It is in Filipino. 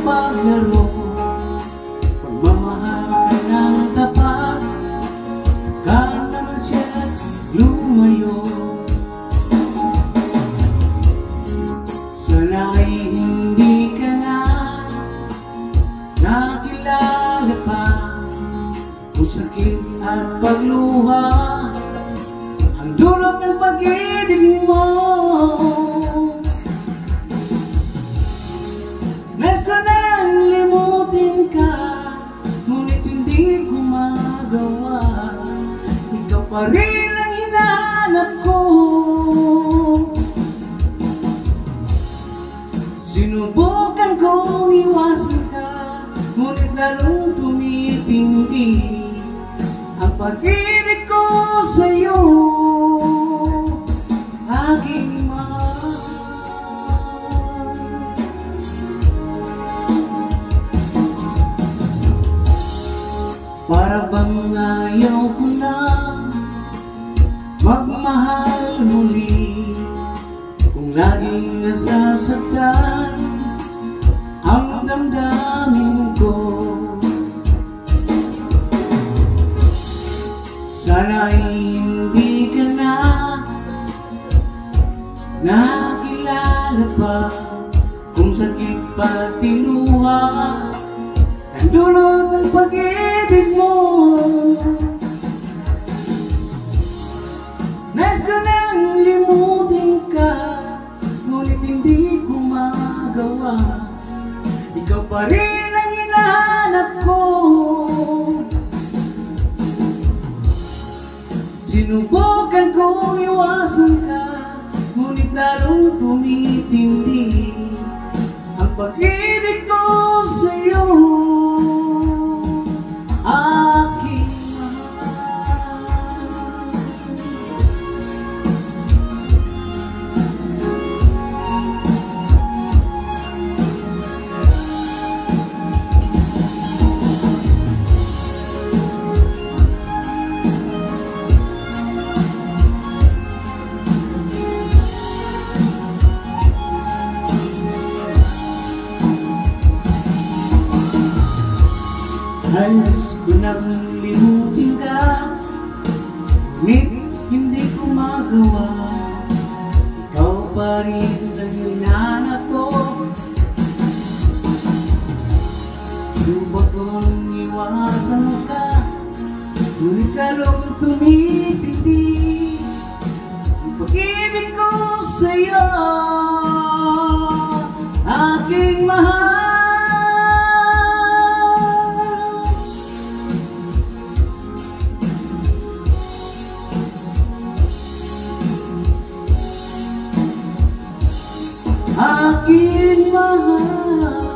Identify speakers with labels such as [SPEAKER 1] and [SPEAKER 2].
[SPEAKER 1] paglaro. Pagmamahal ka ng tapat, saka naman siya lumayo. Sana'y hindi ka na nakilala pa, kung sakit at pagluha ang dulot ng pag-ibig mo. Nais ko nang limutin ka, ngunit hindi ko magawa. Ikaw pa rin ang hinahanap ko. Sinubukan kong iwasan ka, ngunit lalong tumitindi ang pag-ibig ko sa'yo, aking mahal. Para bang ayaw ko na magmahal muli, kung laging nasasaktan ang damdamin ko. Sana'y hindi ka na nakilala pa, kung sakit pati luha ang dulot ng pag-ibig mo. Nais ko nang limutin ka, ngunit hindi ko magawa. Ikaw pa rin ang hinahanap ko. Sinubukan kong iwasan ka, ngunit lalong tumitindi ang pag-ibig ko sa'yo, aking halos ko nang limutin ka, ngunit hindi ko magawa. Ikaw pa rin ang hinahanap ko. Subok kong iwasan ka, ngunit lalong tumitindi ang pag-ibig ko sa'yo, aking mahal. Aking mahal.